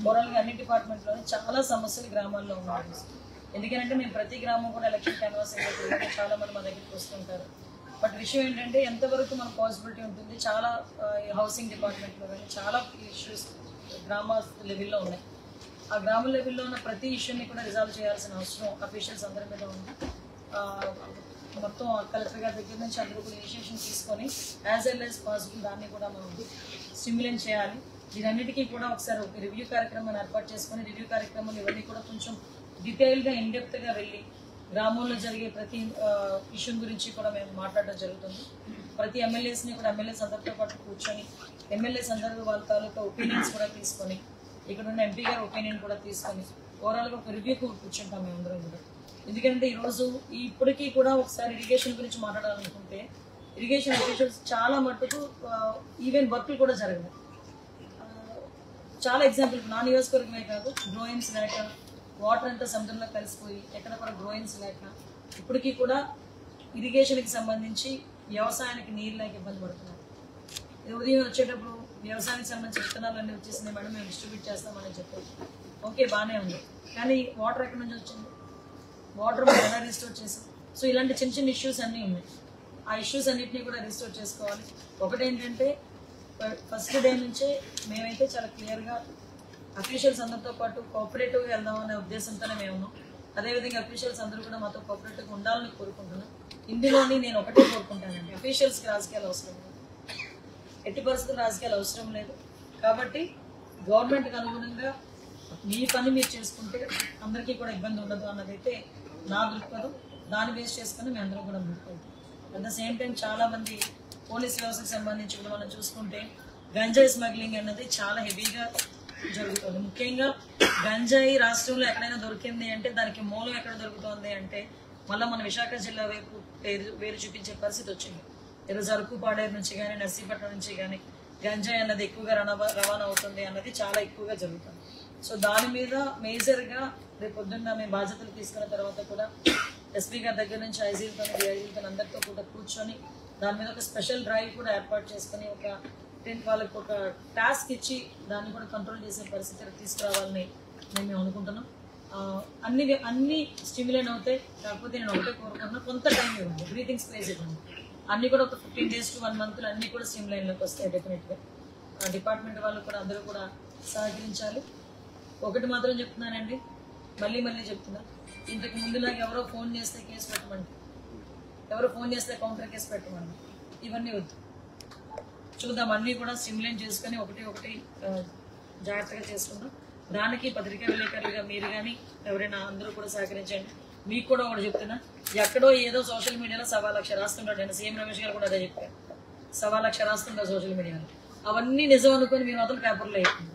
ఓవరాల్గా అన్ని డిపార్ట్మెంట్లోనే చాలా సమస్యలు గ్రామాల్లో ఉన్నాయి. ఎందుకంటే మేము ప్రతి గ్రామం కూడా ఎలక్షన్ క్యాన్వాస్ అయితే చాలా మంది మా దగ్గరికి వస్తుంటారు. బట్ విషయం ఏంటంటే ఎంతవరకు మన పాసిబిలిటీ ఉంటుంది, చాలా హౌసింగ్ డిపార్ట్మెంట్లో కానీ చాలా ఇష్యూస్ గ్రామ లెవెల్లో ఉన్నాయి. ఆ గ్రామ లెవెల్లో ఉన్న ప్రతి ఇష్యూని కూడా రిజాల్వ్ చేయాల్సిన అవసరం అఫీషియల్స్ అందరి మీద ఉంది. మొత్తం కలెక్టర్ గారి దగ్గర నుంచి అందరూ కూడా ఇనిషియేషన్ తీసుకొని యాజ్ వెల్ యాజ్ పాసిబుల్ దాన్ని కూడా మనం స్టిమ్యులేట్ చేయాలి. దీనన్నిటికీ కూడా ఒకసారి ఒక రివ్యూ కార్యక్రమాన్ని ఏర్పాటు చేసుకొని రివ్యూ కార్యక్రమాలు ఇవన్నీ కూడా కొంచెం డీటెయిల్గా ఇన్డెప్త్గా వెళ్ళి గ్రామంలో జరిగే ప్రతి ఇష్యూ గురించి కూడా మేము మాట్లాడడం జరుగుతుంది. ప్రతి ఎమ్మెల్యేస్ని కూడా ఎమ్మెల్యేస్ అందరితో పాటు కూర్చొని ఎమ్మెల్యేస్ అందరూ వాళ్ళ తాలూకా ఒపీనియన్స్ కూడా తీసుకొని ఇక్కడ ఉన్న ఎంపీ గారి ఒపీనియన్ కూడా తీసుకొని ఓవరాల్గా ఒక రివ్యూకి కూర్చుంటాం మేము అందరం కూడా. ఎందుకంటే ఈరోజు ఇప్పటికీ కూడా ఒకసారి ఇరిగేషన్ గురించి మాట్లాడాలనుకుంటే ఇరిగేషన్ అఫీషియల్స్ చాలా మట్టుకు ఈవెన్ వర్క్లు కూడా జరగదు. చాలా ఎగ్జాంపుల్ నా నియోజకవర్గమే కాదు, గ్రోయిన్స్ లేక వాటర్ అంతా సముద్రంలో కలిసిపోయి ఎక్కడ కూడా గ్రోయిన్స్ లేక ఇప్పటికీ కూడా ఇరిగేషన్కి సంబంధించి వ్యవసాయానికి నీరు లేక ఇబ్బంది పడుతున్నారు. ఉదయం వచ్చేటప్పుడు వ్యవసాయానికి సంబంధించిన విత్తనాలు అన్నీ వచ్చేసింది మేడం, మేము డిస్ట్రిబ్యూట్ చేస్తామని చెప్పారు. ఓకే, బాగానే ఉంది, కానీ వాటర్ ఎక్కడి నుంచి వచ్చింది, వాటర్ మనం ఎలా రిస్టోర్ చేసాం? సో ఇలాంటి చిన్న చిన్న ఇష్యూస్ అన్నీ ఉన్నాయి. ఆ ఇష్యూస్ అన్నింటినీ కూడా రిస్టోర్ చేసుకోవాలి. ఒకటేంటంటే ఫస్ట్ డే నుంచే మేమైతే చాలా క్లియర్గా అఫీషియల్స్ అందరితో పాటు కోఆపరేటివ్గా వెళ్దామనే ఉద్దేశంతోనే మేము ఉన్నాం. అదేవిధంగా అఫీషియల్స్ అందరూ కూడా మాతో కోఆపరేటివ్గా ఉండాలని కోరుకుంటున్నాం. ఇందులోని నేను ఒకటే కోరుకుంటానండి, అఫీషియల్స్కి రాజకీయాలు అవసరం లేదు, ఎట్టి పరిస్థితులు రాజకీయాలు అవసరం లేదు. కాబట్టి గవర్నమెంట్కి అనుగుణంగా మీ పని మీరు చేసుకుంటే అందరికీ కూడా ఇబ్బంది ఉండదు అన్నదైతే నా దృక్పథం. దాన్ని బేస్ చేసుకుని మేము అందరం కూడా ముందుకెళ్తాం. అట్ ద సేమ్ టైం చాలామంది పోలీస్ వ్యవస్థకు సంబంధించి కూడా మనం చూసుకుంటే గంజాయి స్మగ్లింగ్ అన్నది చాలా హెవీగా జరుగుతుంది. ముఖ్యంగా గంజాయి రాష్ట్రంలో ఎక్కడైనా దొరికింది అంటే దానికి మూలం ఎక్కడ దొరుకుతుంది అంటే మళ్ళీ మన విశాఖ జిల్లా వైపు వేరు చూపించే పరిస్థితి వచ్చింది. ఈరోజు అరకు పాడేరు నుంచి కానీ నర్సీపట్నం నుంచి కానీ గంజాయి అన్నది ఎక్కువగా రవాణా అవుతుంది అన్నది చాలా ఎక్కువగా జరుగుతుంది. సో దాని మీద మేజర్గా రేపు పొద్దున్న మేము బాధ్యతలు తీసుకున్న తర్వాత కూడా ఎస్పీ గారి దగ్గర నుంచి ఐజీలతో డిఐజీలతో అందరితో కూడా కూర్చొని దాని మీద ఒక స్పెషల్ డ్రైవ్ కూడా ఏర్పాటు చేసుకుని వాళ్ళకి ఒక టాస్క్ ఇచ్చి దాన్ని కూడా కంట్రోల్ చేసే పరిస్థితి తీసుకురావాలని మేము అనుకుంటున్నాం. అన్ని స్టిమ్యులేట్ అవుతాయి. కాకపోతే నేను ఒకటే కోరుకుంటున్నా, కొంత టైం ఇవ్వండి, బ్రీతింగ్ స్పేస్ ఇవ్వండి. అన్నీ కూడా ఒక 15 days to 1 month అన్నీ కూడా స్ట్రీమ్ లైన్లోకి వస్తాయి. డెఫినెట్గా డిపార్ట్మెంట్ వాళ్ళు కూడా అందరూ కూడా సహకరించాలి. ఒకటి మాత్రం చెప్తున్నానండి, మళ్ళీ చెప్తున్నా, ఇంతకు ముందులాగా ఎవరో ఫోన్ చేస్తే కేసు పెట్టమండి, ఎవరో ఫోన్ చేస్తే కౌంటర్ కేసు పెట్టమండి, ఇవన్నీ వద్దు. చూద్దాం, అన్నీ కూడా స్టిమ్యులేట్ చేసుకొని ఒకటి జాగ్రత్తగా చేసుకుందాం. దానికి పత్రికా విలేకరులుగా మీరు కానీ ఎవరైనా అందరూ కూడా సహకరించండి. మీకు కూడా ఒకటి చెప్తున్నా, ఎక్కడో ఏదో సోషల్ మీడియాలో 1,00,000 రాస్తుంటాడు. నేను సీఎం రమేష్ గారు కూడా అదే చెప్పారు, 1,00,000 రాస్తుంటారు సోషల్ మీడియాలో. అవన్నీ నిజం అనుకుని మీరు మాత్రం పేపర్లో వేయండి.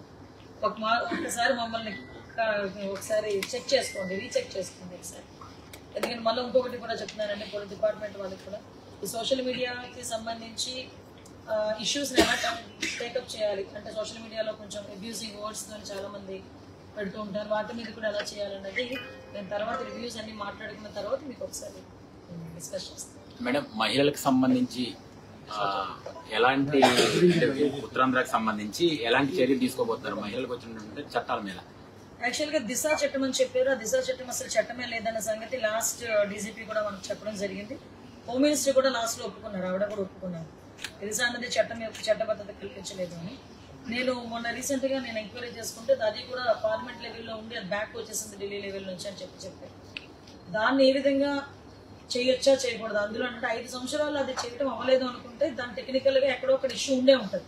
ఒక్కసారి మమ్మల్ని ఒకసారి చెక్ చేసుకోండి, రీచెక్ చేసుకోండి ఒకసారి. ఎందుకంటే మళ్ళీ ఇంకొకటి కూడా చెప్తున్నానండి, పోలీస్ డిపార్ట్మెంట్ వాళ్ళకి కూడా ఈ సోషల్ మీడియాకి సంబంధించి ఇష్యూస్ని ఎలా టేకప్ చేయాలి అంటే సోషల్ మీడియాలో కొంచెం అబ్యూజింగ్ వర్డ్స్తో చాలామంది పెడుతూ ఉంటారు, వాటి మీద కూడా ఎలా చేయాలన్నది నేను తర్వాత రివ్యూస్ అన్ని మాట్లాడుకున్న తర్వాత మీకు ఒకసారి డిస్కస్ చేస్తాను. మేడం, మహిళలకు సంబంధించి ఎలాంటి ఉత్తరాంధ్రకు సంబంధించి ఎలాంటి చర్యలు తీసుకోబోతున్నారు మహిళలకు వచ్చినటువంటి చట్టాల మీద? యాక్చువల్గా దిశ చట్టం అని చెప్పారు. ఆ దిశ చట్టం అసలు చట్టమే లేదన్న సంగతి లాస్ట్ డీజీపీ కూడా మనకు చెప్పడం జరిగింది. హోమ్ మినిస్టర్ కూడా లాస్ట్లో ఒప్పుకున్నారు, ఆవిడ కూడా ఒప్పుకున్నారు. దిశ అన్నది చట్టబద్ధత కల్పించలేదు అని. నేను మొన్న రీసెంట్గా నేను ఎంక్వైరీ చేసుకుంటే అది కూడా పార్లమెంట్ లెవెల్లో ఉండి అది బ్యాక్ వచ్చేసింది ఢిల్లీ లెవెల్ నుంచి అని చెప్పారు. దాన్ని ఏ విధంగా చేయొచ్చా చేయకూడదు, అందులో అంటే 5 సంవత్సరాలు అది చేయడం అవ్వలేదు అనుకుంటే దాని టెక్నికల్గా ఎక్కడో ఒక ఇష్యూ ఉండే ఉంటుంది.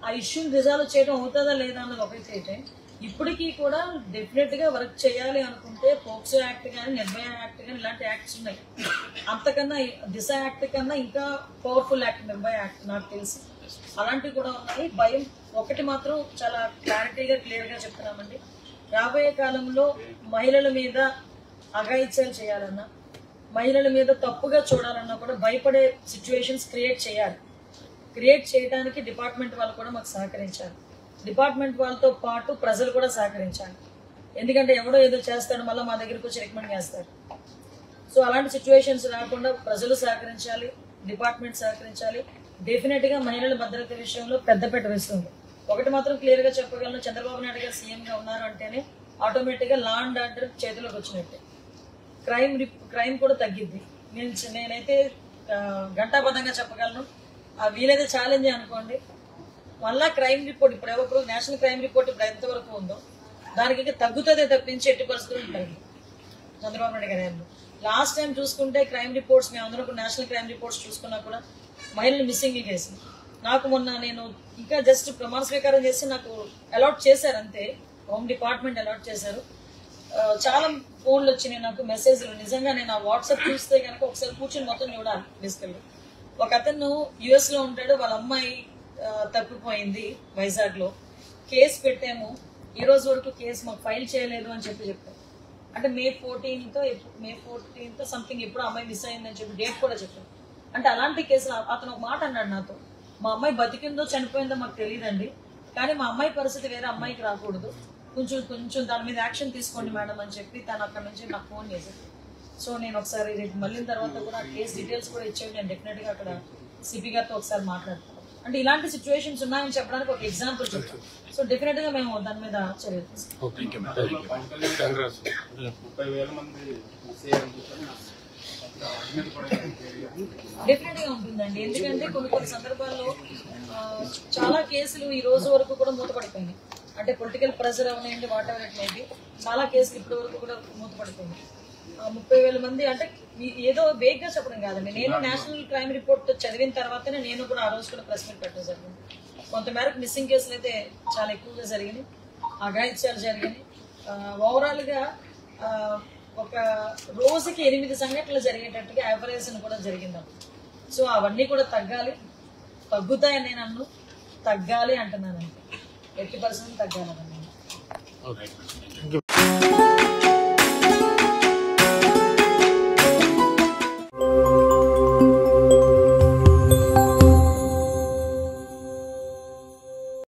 ఆ ఇష్యూని రిజాల్వ్ చేయడం అవుతుందా లేదా అన్నది ఒకటైతే ఇప్పటికీ కూడా డెఫినెట్గా వర్క్ చేయాలి అనుకుంటే పోక్సో యాక్ట్ కానీ నిర్భయ యాక్ట్ కానీ ఇలాంటి యాక్ట్స్ ఉన్నాయి. అంతకన్నా దిశ యాక్ట్ కన్నా ఇంకా పవర్ఫుల్ యాక్ట్ నిర్భయ యాక్ట్ నాకు తెలిసి అలాంటివి కూడా ఉన్నాయి. భయం ఒకటి మాత్రం చాలా క్లారిటీగా క్లియర్గా చెప్తున్నామండి, రాబోయే కాలంలో మహిళల మీద అఘాయిత్యాలు చేయాలన్నా మహిళల మీద తప్పుగా చూడాలన్నా కూడా భయపడే సిచ్యువేషన్స్ క్రియేట్ చేయడానికి డిపార్ట్మెంట్ వాళ్ళు కూడా మాకు సహకరించాలి. డిపార్ట్మెంట్ వాళ్ళతో పాటు ప్రజలు కూడా సహకరించాలి. ఎందుకంటే ఎవడో ఏదో చేస్తాడు మళ్ళీ మా దగ్గరికి వచ్చి రికమెండ్ చేస్తారు. సో అలాంటి సిచ్యువేషన్స్ రాకుండా ప్రజలు సహకరించాలి, డిపార్ట్మెంట్ సహకరించాలి. డెఫినెట్గా మహిళల భద్రత విషయంలో పెద్దపీట వేస్తుంది. ఒకటి మాత్రం క్లియర్ గా చెప్పగలను, చంద్రబాబు నాయుడు గారు సీఎం గా ఉన్నారు అంటేనే ఆటోమేటిక్ గా లా అండ్ ఆర్డర్ చేతిలోకి వచ్చినట్టే, క్రైమ్ కూడా తగ్గిద్ది. నేనైతే ఘంటాబద్ధంగా చెప్పగలను. వీలైతే ఛాలెంజ్ అనుకోండి, మళ్ళా క్రైమ్ రిపోర్ట్ ఇప్పుడు నేషనల్ క్రైమ్ రిపోర్ట్ ఇప్పుడు ఎంతవరకు ఉందో దానికి ఇంకా తగ్గుతుందే తప్పించి ఎట్టి పరిస్థితులు ఉంటుంది చంద్రబాబు నాయుడు గారు. లాస్ట్ టైం చూసుకుంటే క్రైమ్ రిపోర్ట్స్ మేము అందరూ నేషనల్ క్రైమ్ రిపోర్ట్స్ చూసుకున్నా కూడా మహిళలు మిస్సింగ్ కేసు నాకు మొన్న నేను ఇంకా జస్ట్ ప్రమాణ స్వీకారం చేసి నాకు అలాట్ చేశారు అంతే, హోమ్ డిపార్ట్మెంట్ అలాట్ చేశారు. చాలా ఫోన్లు వచ్చినాయి నాకు, మెసేజ్లు. నిజంగా నేను ఆ వాట్సాప్ చూస్తే కనుక ఒకసారి కూర్చొని మొత్తం చూడాలి. బేసికల్గా ఒక అతను యుఎస్ లో ఉంటాడు, వాళ్ళ అమ్మాయి తప్పిపోయింది వైజాగ్ లో, కేసు పెట్టాము, ఈ రోజు వరకు కేసు మాకు ఫైల్ చేయలేదు అని చెప్పారు. అంటే మే 14th సంథింగ్ ఎప్పుడు అమ్మాయి మిస్ అయిందని చెప్పి డేట్ కూడా చెప్పారు. అంటే అలాంటి కేసులు అతను ఒక మాట అన్నాడు నాతో, మా అమ్మాయి బతికిందో చనిపోయిందో మాకు తెలియదండి, కానీ మా అమ్మాయి పరిస్థితి వేరే అమ్మాయికి రాకూడదు, కొంచెం దాని మీద యాక్షన్ తీసుకోండి మేడం అని చెప్పి తను అక్కడ నుంచి నాకు ఫోన్ చేశారు. సో నేను ఒకసారి రేపు మళ్ళీ తర్వాత కూడా కేసు డీటెయిల్స్ కూడా ఇచ్చేవి, నేను డెఫినెట్ గా అక్కడ సిపి గారితో ఒకసారి మాట్లాడతాను. అంటే ఇలాంటి సిచ్యువేషన్స్ ఉన్నాయని చెప్పడానికి ఒక ఎగ్జాంపుల్ చెప్తాను. సో డెఫినెట్ గా మేము దాని మీద చర్యలు తీసుకుంటాం. డెఫినెట్ గా ఉంటుందండి, ఎందుకంటే కొన్ని సందర్భాల్లో చాలా కేసులు ఈ రోజు వరకు కూడా మూతపడిపోయినాయి. అంటే పొలిటికల్ ప్రెషర్ అవనండి, వాట్ ఎవర్ ఇట్ మేబీ, చాలా కేసులు ఇప్పటి వరకు కూడా మూతపడిపోయినాయి. 30,000 మంది అంటే ఏదో వేగ్గా చెప్పడం కాదండి. నేను నేషనల్ క్రైమ్ రిపోర్ట్ చదివిన తర్వాతనే నేను కూడా ఆ రోజు కూడా ప్రెస్ మీట్ పెట్టడం జరిగింది. కొంతమేరకు మిస్సింగ్ కేసులు అయితే చాలా ఎక్కువగా జరిగినాయి, అఘాయిత్యాలు జరిగినాయి. ఓవరాల్ గా ఒక రోజుకి 8 సంఘటనలు జరిగేటట్టుగా యావరేజ్ కూడా జరిగింది. సో అవన్నీ కూడా తగ్గుతాయని నేను అన్ను, తగ్గాలి అంటున్నాను. 80% తగ్గాలని.